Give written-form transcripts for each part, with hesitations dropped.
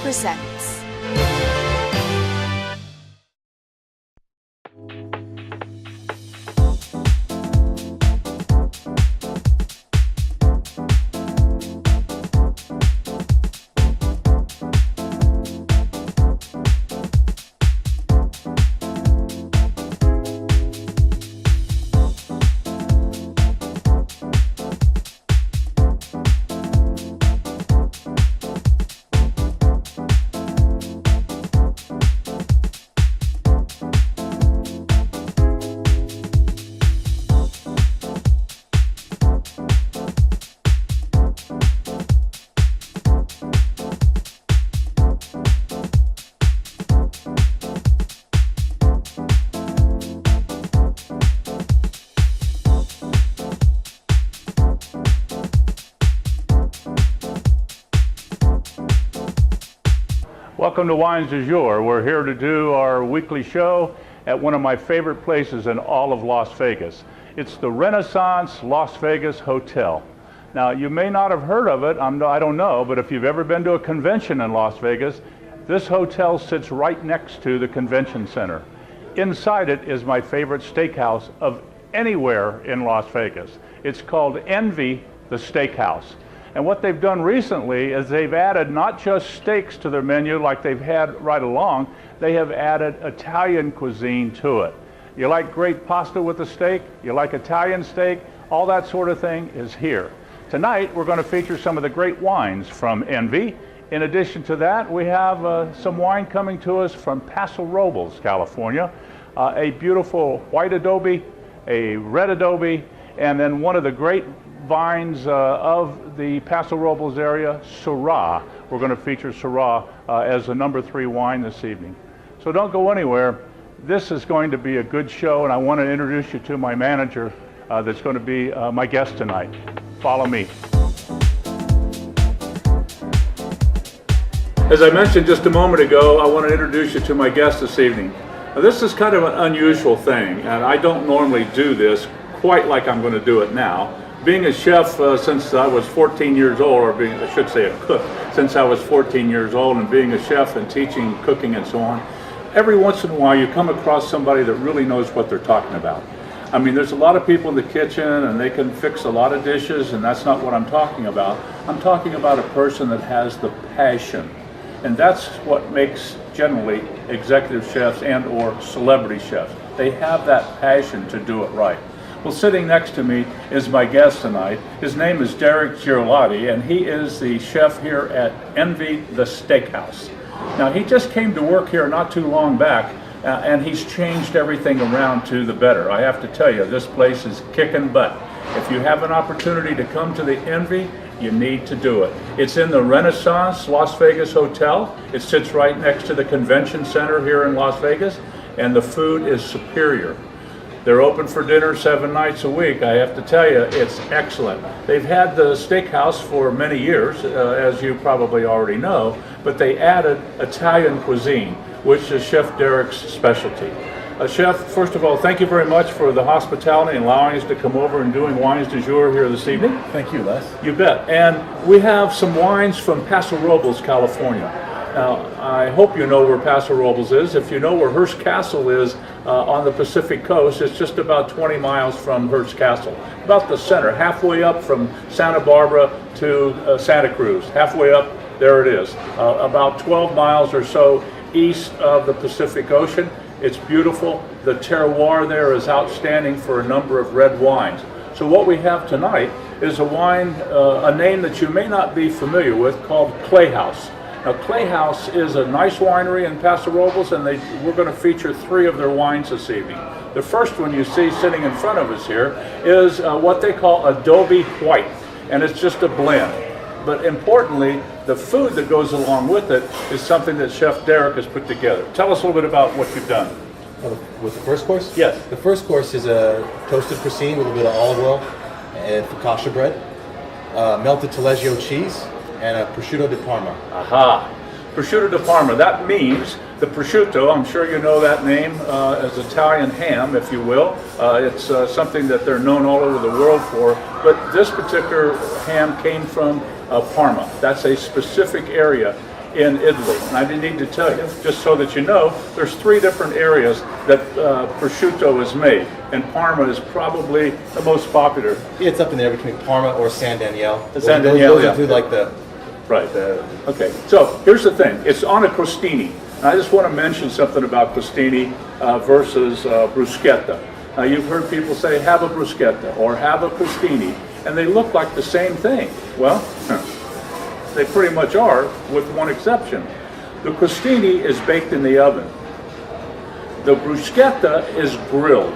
presents. Welcome to Wines du Jour. We're here to do our weekly show at one of my favorite places in all of Las Vegas. It's the Renaissance Las Vegas Hotel. Now, you may not have heard of it, I don't know, but if you've ever been to a convention in Las Vegas, this hotel sits right next to the convention center. Inside it is my favorite steakhouse of anywhere in Las Vegas. It's called Envy, the Steakhouse. And what they've done recently is they've added not just steaks to their menu like they've had right along, they have added Italian cuisine to it. You like great pasta with a steak? You like Italian steak? All that sort of thing is here. Tonight, we're going to feature some of the great wines from Envy. In addition to that, we have some wine coming to us from Paso Robles, California. A beautiful white adobe, a red adobe, and then one of the great vines of the Paso Robles area, Syrah. We're going to feature Syrah as the number 3 wine this evening. So don't go anywhere. This is going to be a good show, and I want to introduce you to my manager that's going to be my guest tonight. Follow me. As I mentioned just a moment ago, I want to introduce you to my guest this evening. Now, this is kind of an unusual thing, and I don't normally do this quite like I'm going to do it now. Being a chef since I was 14 years old, or I should say a cook, since I was 14 years old, and being a chef and teaching cooking and so on, every once in a while you come across somebody that really knows what they're talking about. I mean, there's a lot of people in the kitchen and they can fix a lot of dishes, and that's not what I'm talking about. I'm talking about a person that has the passion. And that's what makes generally executive chefs and or celebrity chefs. They have that passion to do it right. Well, sitting next to me is my guest tonight. His name is Derek Girolati, and he is the chef here at Envy, the Steakhouse. Now, he just came to work here not too long back, and he's changed everything around to the better. I have to tell you, this place is kicking butt. If you have an opportunity to come to the Envy, you need to do it. It's in the Renaissance Las Vegas Hotel. It sits right next to the convention center here in Las Vegas, and the food is superior. They're open for dinner 7 nights a week. I have to tell you, it's excellent. They've had the steakhouse for many years, as you probably already know, but they added Italian cuisine, which is Chef Derek's specialty. Chef, first of all, thank you very much for the hospitality and allowing us to come over and doing Wines du Jour here this evening. Thank you, Les. You bet. And we have some wines from Paso Robles, California. Now, I hope you know where Paso Robles is. If you know where Hearst Castle is on the Pacific coast, it's just about 20 miles from Hearst Castle. About the center, halfway up from Santa Barbara to Santa Cruz. Halfway up, there it is. About 12 miles or so east of the Pacific Ocean. It's beautiful. The terroir there is outstanding for a number of red wines. So what we have tonight is a wine, a name that you may not be familiar with, called Playhouse. Now, Playhouse is a nice winery in Paso Robles, and we're going to feature 3 of their wines this evening. The first one you see sitting in front of us here is what they call Adobe White, and it's just a blend. But importantly, the food that goes along with it is something that Chef Derek has put together. Tell us a little bit about what you've done. With the first course? Yes. The first course is a toasted prosciutto with a bit of olive oil and focaccia bread, melted Taleggio cheese, and a prosciutto di Parma. Aha! Prosciutto di Parma. That means the prosciutto, I'm sure you know that name as Italian ham, if you will. It's something that they're known all over the world for. But this particular ham came from Parma. That's a specific area in Italy. And I didn't need to tell you, just so that you know, there's 3 different areas that prosciutto is made. And Parma is probably the most popular. It's up in there between Parma or San Daniele. San Daniele, those yeah. include like the... Right. Okay. So here's the thing. It's on a crostini. And I just want to mention something about crostini versus bruschetta. Now you've heard people say have a bruschetta or have a crostini, and they look like the same thing. Well, they pretty much are, with one exception. The crostini is baked in the oven. The bruschetta is grilled.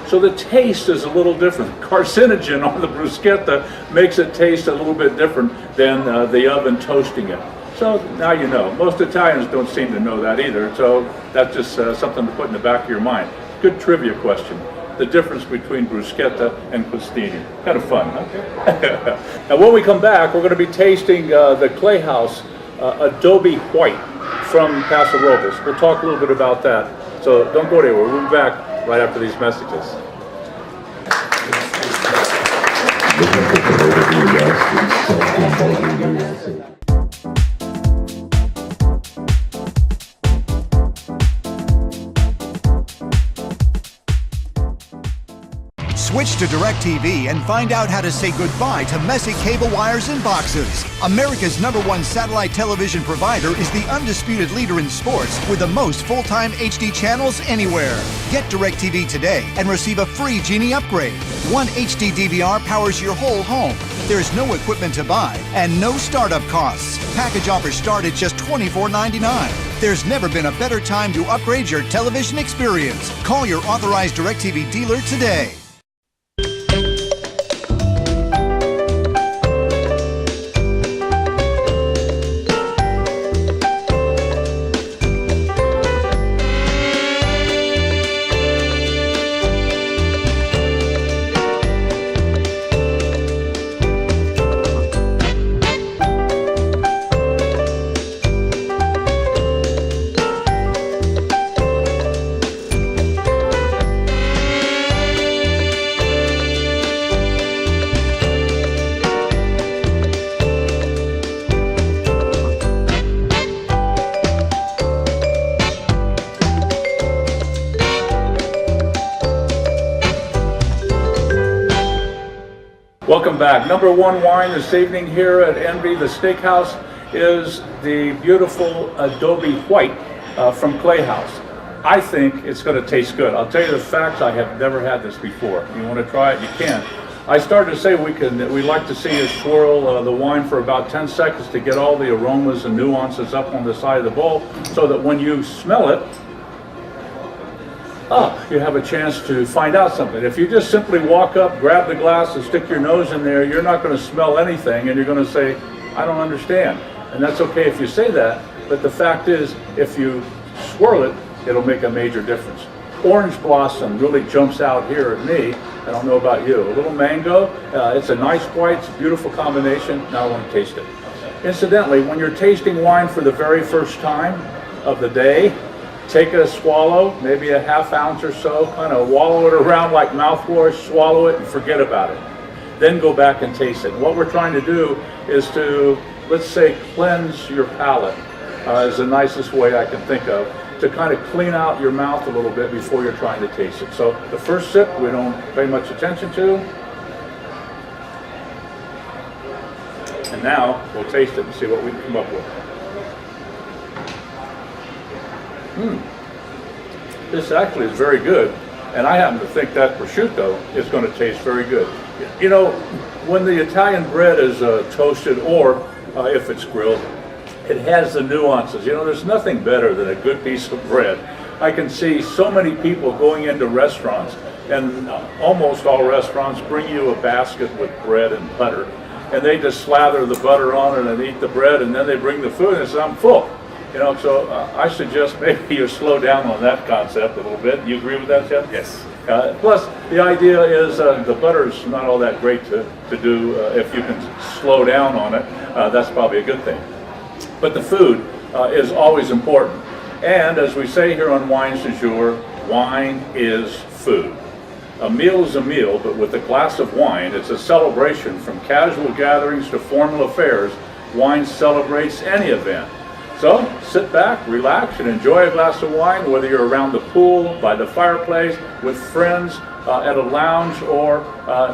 So the taste is a little different. Carcinogen on the bruschetta makes it taste a little bit different than the oven toasting it. So now you know. Most Italians don't seem to know that either, so that's just something to put in the back of your mind. Good trivia question. The difference between bruschetta and crostini. Kind of fun, huh? Now when we come back, we're going to be tasting the Clay House Adobe White from Paso Robles. We'll talk a little bit about that. So don't go anywhere. We'll be back right after these messages. Switch to DirecTV and find out how to say goodbye to messy cable wires and boxes. America's #1 satellite television provider is the undisputed leader in sports with the most full-time HD channels anywhere. Get DirecTV today and receive a free Genie upgrade. One HD DVR powers your whole home. There's no equipment to buy and no startup costs. Package offers start at just $24.99. There's never been a better time to upgrade your television experience. Call your authorized DirecTV dealer today. Welcome back. #1 wine this evening here at Envy, the steakhouse, is the beautiful Adobe White from Clay House. I think it's going to taste good. I'll tell you the facts, I have never had this before. You want to try it, you can. I started to say we like to see you swirl the wine for about 10 seconds to get all the aromas and nuances up on the side of the bowl so that when you smell it, you have a chance to find out something. If you just simply walk up, grab the glass and stick your nose in there, you're not going to smell anything and you're going to say, I don't understand. And that's okay if you say that, but the fact is, if you swirl it, it'll make a major difference. Orange blossom really jumps out here at me. I don't know about you. A little mango, it's a nice white, it's a beautiful combination. Now I want to taste it. Incidentally, when you're tasting wine for the very first time of the day, take a swallow, maybe a ½ ounce or so, kind of wallow it around like mouthwash, swallow it and forget about it. Then go back and taste it. And what we're trying to do is to, let's say, cleanse your palate, is the nicest way I can think of, to kind of clean out your mouth a little bit before you're trying to taste it. So the first sip we don't pay much attention to. And now we'll taste it and see what we can come up with. This actually is very good, and I happen to think that prosciutto is going to taste very good. You know, when the Italian bread is toasted, or if it's grilled, it has the nuances. You know, there's nothing better than a good piece of bread. I can see so many people going into restaurants, and almost all restaurants bring you a basket with bread and butter, and they just slather the butter on it and eat the bread, and then they bring the food and say, I'm full. You know, so I suggest maybe you slow down on that concept a little bit. You agree with that, Chef? Yes. Plus, the idea is the butter's not all that great to do if you can slow down on it. That's probably a good thing. But the food is always important. And as we say here on Wines du Jour, wine is food. A meal is a meal, but with a glass of wine, it's a celebration from casual gatherings to formal affairs. Wine celebrates any event. So sit back, relax, and enjoy a glass of wine, whether you're around the pool, by the fireplace, with friends, at a lounge, or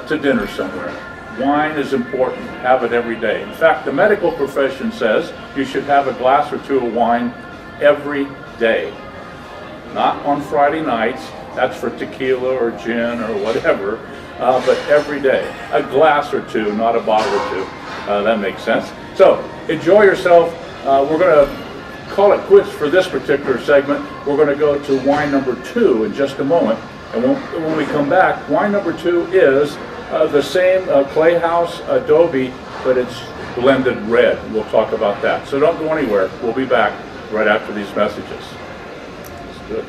to dinner somewhere. Wine is important. Have it every day. In fact, the medical profession says you should have a glass or two of wine every day. Not on Friday nights. That's for tequila or gin or whatever. But every day. A glass or two, not a bottle or two. That makes sense. So enjoy yourself. We're going to call it quits for this particular segment. We're going to go to wine number 2 in just a moment. And when we come back, wine number 2 is the same Clay House Adobe, but it's blended red. We'll talk about that. So don't go anywhere. We'll be back right after these messages. Let's do it.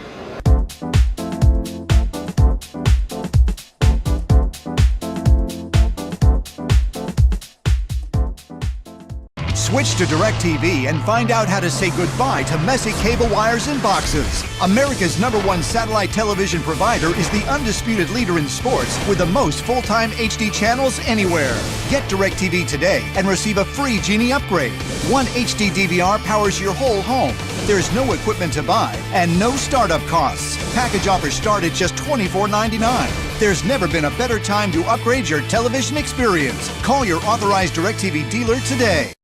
Switch to DirecTV and find out how to say goodbye to messy cable wires and boxes. America's #1 satellite television provider is the undisputed leader in sports with the most full-time HD channels anywhere. Get DirecTV today and receive a free Genie upgrade. One HD DVR powers your whole home. There's no equipment to buy and no startup costs. Package offers start at just $24.99. There's never been a better time to upgrade your television experience. Call your authorized DirecTV dealer today.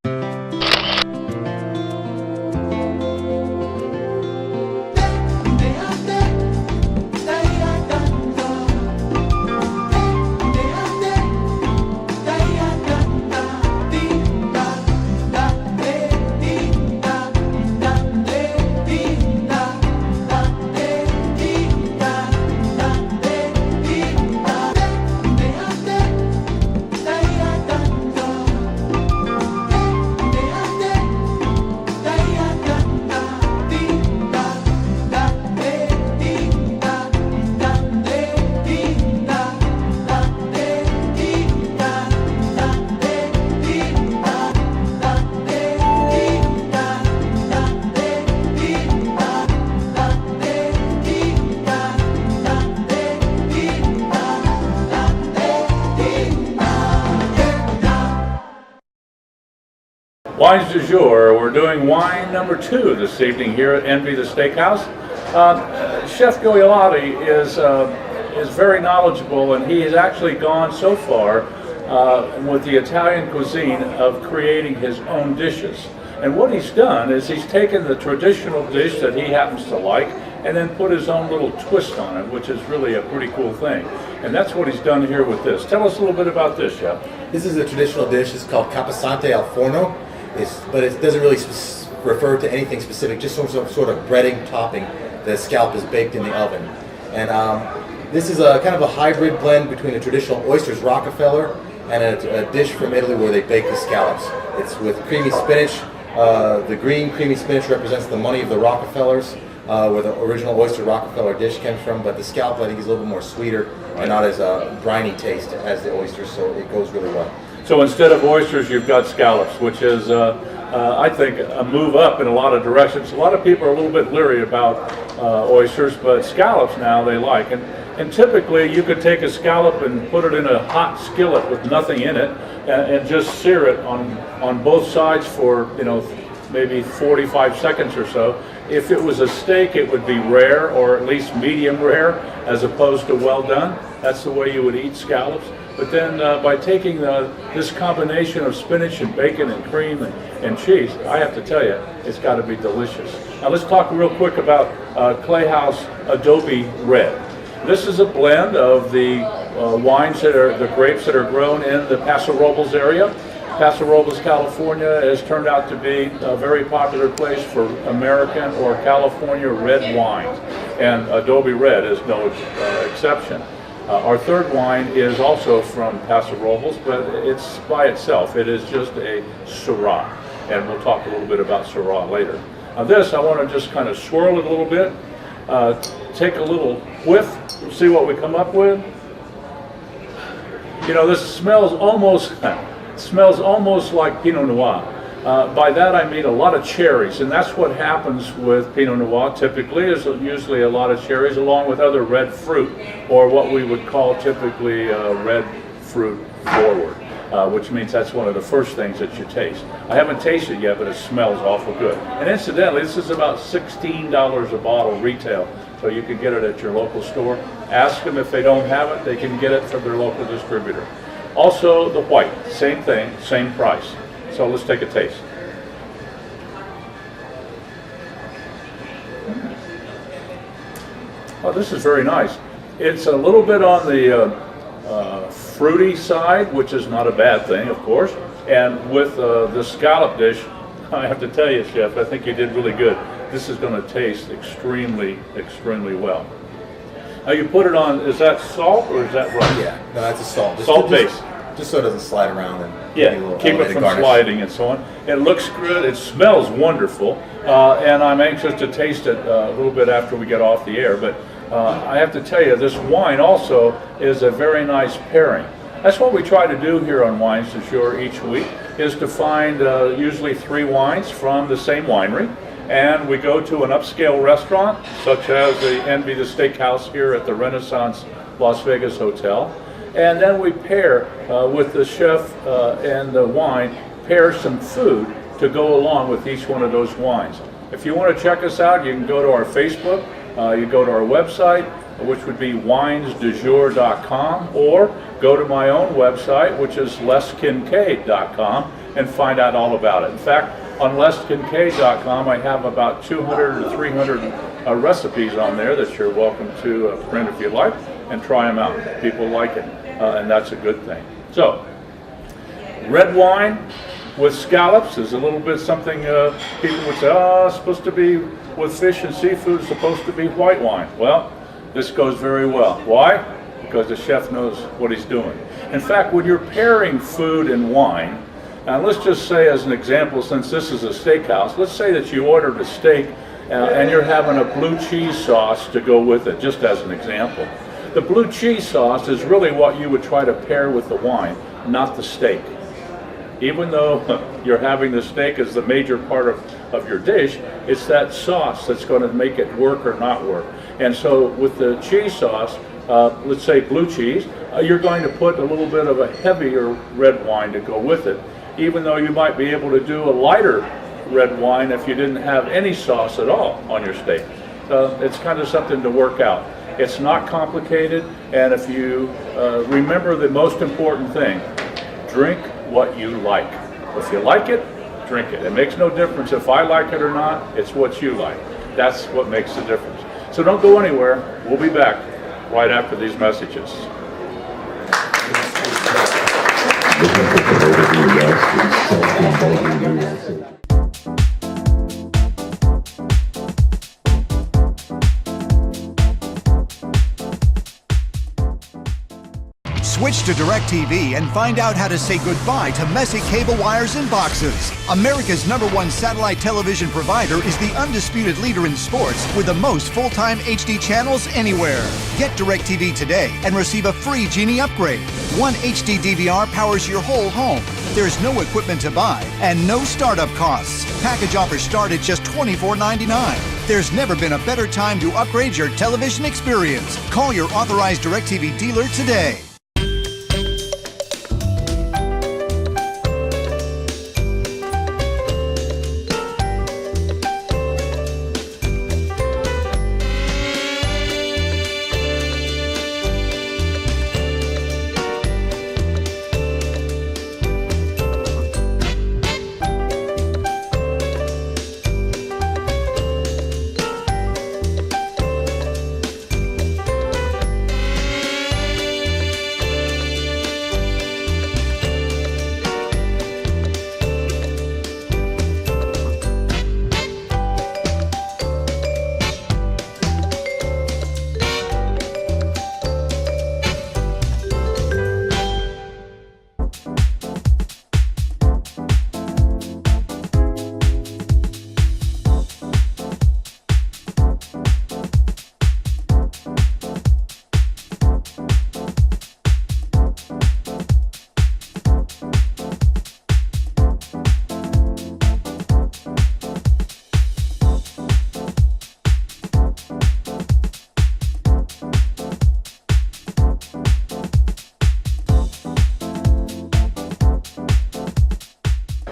Wines du jour. We're doing wine number 2 this evening here at Envy the Steakhouse. Chef Goyolati is very knowledgeable, and he has actually gone so far with the Italian cuisine of creating his own dishes. And what he's done is he's taken the traditional dish that he happens to like and then put his own little twist on it, which is really a pretty cool thing. And that's what he's done here with this. Tell us a little bit about this, Chef. This is a traditional dish. It's called capasante al forno, but it doesn't really refer to anything specific, just some sort of breading topping. The scallop is baked in the oven. And this is a kind of a hybrid blend between a traditional oysters Rockefeller and a dish from Italy where they bake the scallops. It's with creamy spinach. The green creamy spinach represents the money of the Rockefellers, where the original oyster Rockefeller dish comes from, but the scallop I think is a little bit more sweeter and not as briny taste as the oysters, so it goes really well. So instead of oysters, you've got scallops, which is, I think, a move up in a lot of directions. A lot of people are a little bit leery about oysters, but scallops now they like. And typically, you could take a scallop and put it in a hot skillet with nothing in it, and just sear it on both sides for, maybe 45 seconds or so. If it was a steak, it would be rare, or at least medium rare, as opposed to well done. That's the way you would eat scallops. But then by taking this combination of spinach and bacon and cream and cheese, I have to tell you, it's got to be delicious. Now let's talk real quick about Clay House Adobe Red. This is a blend of the wines the grapes that are grown in the Paso Robles area. Paso Robles, California has turned out to be a very popular place for American or California red wines, and Adobe Red is no exception. Our third wine is also from Paso Robles, but it's by itself. It is just a Syrah, and we'll talk a little bit about Syrah later. Now this, I want to just kind of swirl it a little bit, take a little whiff, see what we come up with. This smells almost like Pinot Noir. By that I mean a lot of cherries, and that's what happens with Pinot Noir typically, is usually a lot of cherries along with other red fruit, or what we would call typically red fruit forward. which means that's one of the first things that you taste. I haven't tasted it yet, but it smells awful good. And incidentally, this is about $16 a bottle retail, so you can get it at your local store. Ask them if they don't have it, they can get it from their local distributor. Also, the white, same thing, same price. So let's take a taste. Oh, this is very nice. It's a little bit on the fruity side, which is not a bad thing, of course. And with the scallop dish, I have to tell you, Chef, I think you did really good. This is going to taste extremely, extremely well. Now you put it on, is that salt or is that rice? Yeah, no, that's a salt. Salt base. Just so it doesn't slide around and Keep it from sliding and so on. It looks good, it smells wonderful, and I'm anxious to taste it a little bit after we get off the air, but I have to tell you, this wine also is a very nice pairing. That's what we try to do here on Wines du Jour each week, is to find usually 3 wines from the same winery, and we go to an upscale restaurant, such as the Envy, the steakhouse here at the Renaissance Las Vegas Hotel, and then we pair with the chef and the wine, pair some food to go along with each one of those wines. If you want to check us out, you can go to our Facebook, you go to our website, which would be winesdujour.com, or go to my own website, which is leskincaid.com, and find out all about it. In fact, on leskincaid.com, I have about 200 or 300 recipes on there that you're welcome to print if you like, and try them out. People like it, and that's a good thing. So, red wine with scallops is a little bit something people would say, oh, it's supposed to be with fish and seafood, it's supposed to be white wine. Well, this goes very well. Why? Because the chef knows what he's doing. In fact, when you're pairing food and wine, and let's just say as an example, since this is a steakhouse, let's say that you ordered a steak and you're having a blue cheese sauce to go with it, just as an example. The blue cheese sauce is really what you would try to pair with the wine, not the steak. Even though you're having the steak as the major part of your dish, it's that sauce that's going to make it work or not work. And so with the cheese sauce, let's say blue cheese, you're going to put a little bit of a heavier red wine to go with it, even though you might be able to do a lighter red wine if you didn't have any sauce at all on your steak. It's kind of something to work out. It's not complicated, and if you remember the most important thing, drink what you like. If you like it, drink it. It makes no difference if I like it or not, it's what you like. That's what makes the difference. So don't go anywhere. We'll be back right after these messages. Switch to DirecTV and find out how to say goodbye to messy cable wires and boxes. America's #1 satellite television provider is the undisputed leader in sports with the most full-time HD channels anywhere. Get DirecTV today and receive a free Genie upgrade. One HD DVR powers your whole home. There's no equipment to buy and no startup costs. Package offers start at just $24.99. There's never been a better time to upgrade your television experience. Call your authorized DirecTV dealer today.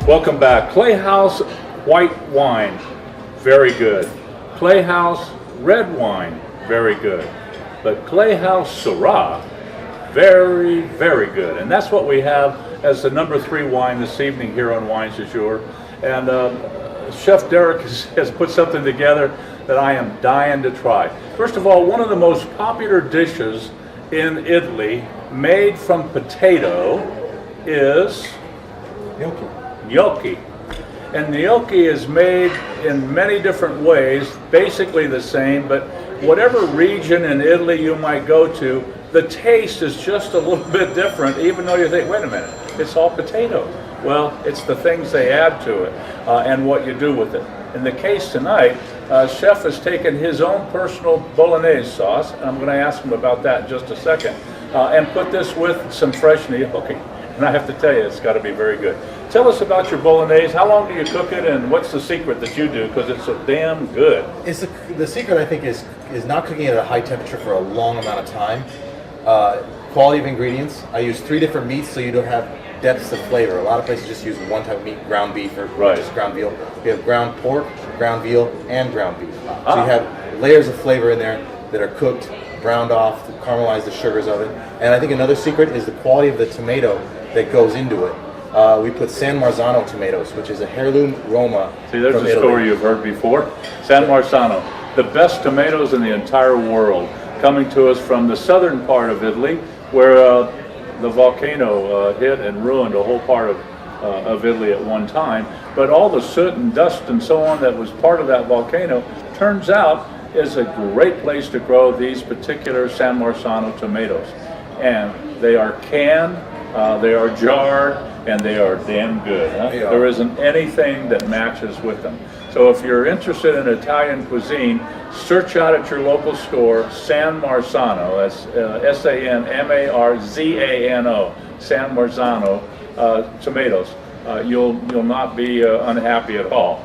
Welcome back. Playhouse white wine, very good. Playhouse red wine, very good. But Playhouse Syrah, very, very good. And that's what we have as the number 3 wine this evening here on Wines du Jour. And Chef Derek has put something together that I am dying to try. First of all, one of the most popular dishes in Italy made from potato is gnocchi. And gnocchi is made in many different ways, basically the same, but whatever region in Italy you might go to, the taste is just a little bit different, even though you think, wait a minute, it's all potato. Well, it's the things they add to it and what you do with it. In the case tonight, Chef has taken his own personal bolognese sauce, and I'm going to ask him about that in just a second, and put this with some fresh gnocchi. And I have to tell you, it's got to be very good. Tell us about your bolognese. How long do you cook it, and what's the secret that you do? Because it's so damn good. The secret, I think, is not cooking it at a high temperature for a long amount of time. Quality of ingredients. I use 3 different meats, so you don't have depths of flavor. A lot of places just use one type of meat, ground beef or just ground veal. We have ground pork, ground veal, and ground beef. So you have layers of flavor in there that are cooked, browned off, to caramelize the sugars of it. And I think another secret is the quality of the tomato that goes into it. We put San Marzano tomatoes, which is a heirloom Roma. See, there's a story you've heard before. San Marzano, the best tomatoes in the entire world, coming to us from the southern part of Italy, where the volcano hit and ruined a whole part of Italy at one time. But all the soot and dust and so on that was part of that volcano, turns out, is a great place to grow these particular San Marzano tomatoes. And they are canned, they are jarred, and they are damn good. Huh? There isn't anything that matches with them. So if you're interested in Italian cuisine, search out at your local store San Marzano. That's S-A-N-M-A-R-Z-A-N-O, San Marzano tomatoes. You'll not be unhappy at all.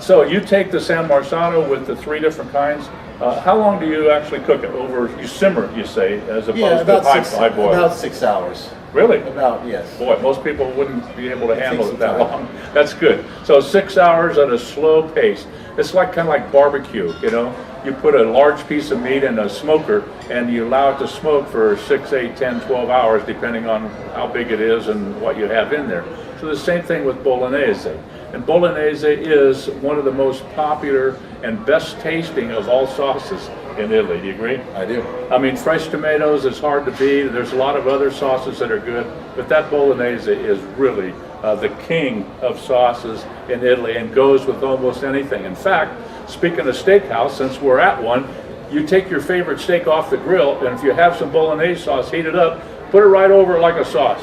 So you take the San Marzano with the 3 different kinds. How long do you actually cook it? You simmer it, you say, as opposed to high boil? About 6 hours. Really? About, yes. Boy, most people wouldn't be able to handle it that long. That's good. So 6 hours at a slow pace. It's like kind of like barbecue, you know? You put a large piece of meat in a smoker and you allow it to smoke for 6, 8, 10, 12 hours, depending on how big it is and what you have in there. So the same thing with bolognese. And bolognese is one of the most popular and best tasting of all sauces in Italy. Do you agree? I do. I mean, fresh tomatoes is hard to beat. There's a lot of other sauces that are good, but that bolognese is really the king of sauces in Italy and goes with almost anything. In fact, speaking of steakhouse, since we're at one, you take your favorite steak off the grill, and if you have some bolognese sauce, heat it up, put it right over it like a sauce.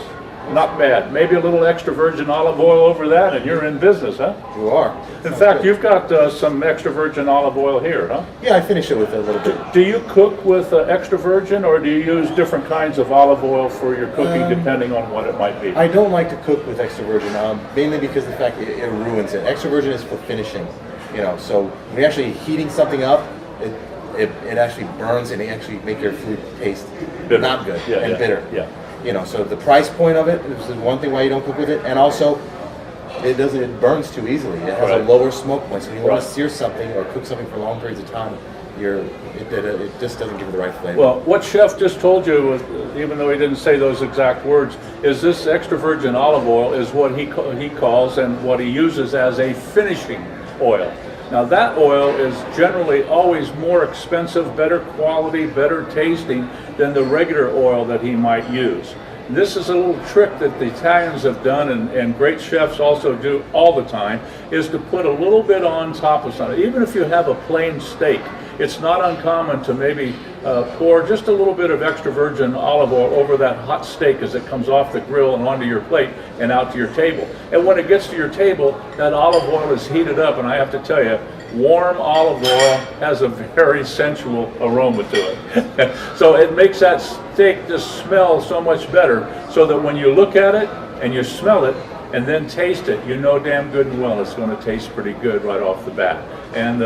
Not bad. Maybe a little extra virgin olive oil over that, and you're in business, huh? You are. In fact, you've got some extra virgin olive oil here, huh? Yeah, I finish it with a little bit. Do you cook with extra virgin, or do you use different kinds of olive oil for your cooking, depending on what it might be? I don't like to cook with extra virgin, mainly because of the fact it ruins it. Extra virgin is for finishing, you know. So when you're actually heating something up, it actually burns and it actually make your food taste bitter. Not good and bitter. Yeah. You know, so the price point of it is one thing why you don't cook with it, and also it burns too easily. It has a lower smoke point, so when you want to sear something or cook something for long periods of time, it just doesn't give it the right flavor. Well, what Chef just told you, even though he didn't say those exact words, is this extra virgin olive oil is what he calls and what he uses as a finishing oil. Now that oil is generally always more expensive, better quality, better tasting than the regular oil that he might use. This is a little trick that the Italians have done, and great chefs also do all the time, is to put a little bit on top of something. Even if you have a plain steak, it's not uncommon to maybe pour just a little bit of extra virgin olive oil over that hot steak as it comes off the grill and onto your plate and out to your table. And when it gets to your table, that olive oil is heated up, and I have to tell you, warm olive oil has a very sensual aroma to it. So it makes that steak just smell so much better, so that when you look at it and you smell it and then taste it, you know damn good and well it's going to taste pretty good right off the bat. And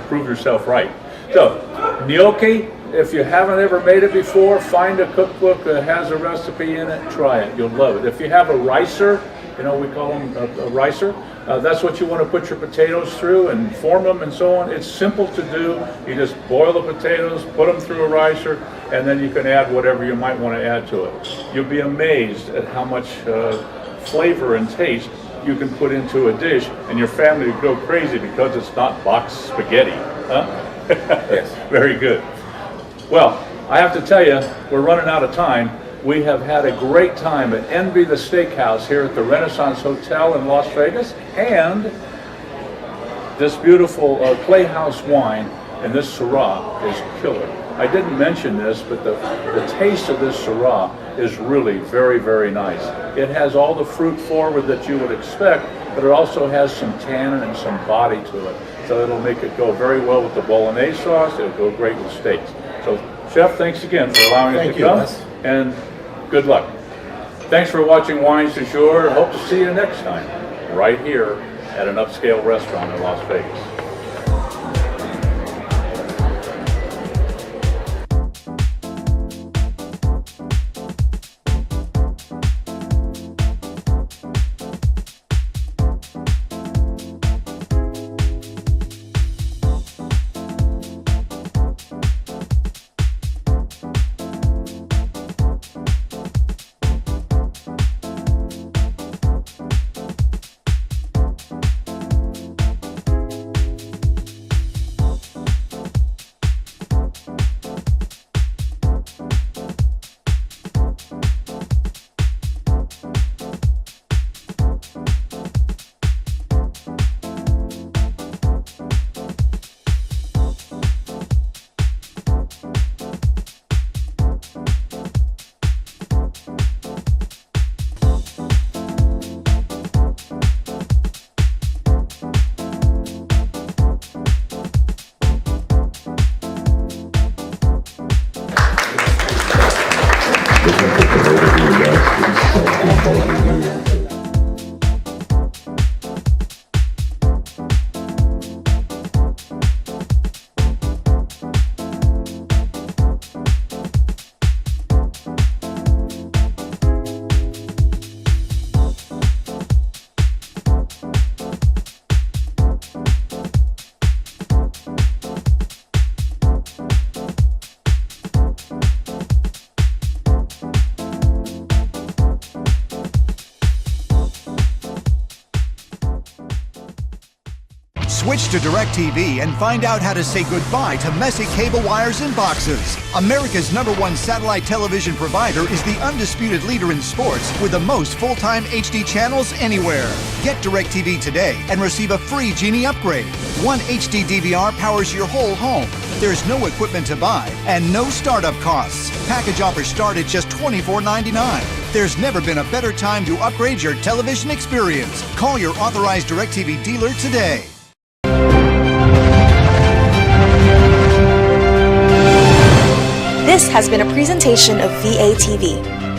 prove yourself right. So gnocchi, if you haven't ever made it before, find a cookbook that has a recipe in it, try it, you'll love it. If you have a ricer, You know, we call them a ricer. That's what you want to put your potatoes through and form them and so on. It's simple to do. You just boil the potatoes, put them through a ricer, and then you can add whatever you might want to add to it. You'll be amazed at how much flavor and taste you can put into a dish, and your family would go crazy because it's not boxed spaghetti. Huh? Yes. Very good. Well, I have to tell you, we're running out of time. We have had a great time at Envy the Steakhouse here at the Renaissance Hotel in Las Vegas, and this beautiful Playhouse wine and this Syrah is killer. I didn't mention this, but the taste of this Syrah is really very, very nice. It has all the fruit forward that you would expect, but it also has some tannin and some body to it. So it'll make it go very well with the bolognese sauce. It'll go great with steaks. So, Chef, thanks again for allowing us to come, and good luck. Thanks for watching Wines du Jour. Hope to see you next time, right here at an upscale restaurant in Las Vegas. Switch to DirecTV and find out how to say goodbye to messy cable wires and boxes. America's #1 satellite television provider is the undisputed leader in sports with the most full-time HD channels anywhere. Get DirecTV today and receive a free Genie upgrade. One HD DVR powers your whole home. There's no equipment to buy and no startup costs. Package offers start at just $24.99. There's never been a better time to upgrade your television experience. Call your authorized DirecTV dealer today. This has been a presentation of VATV.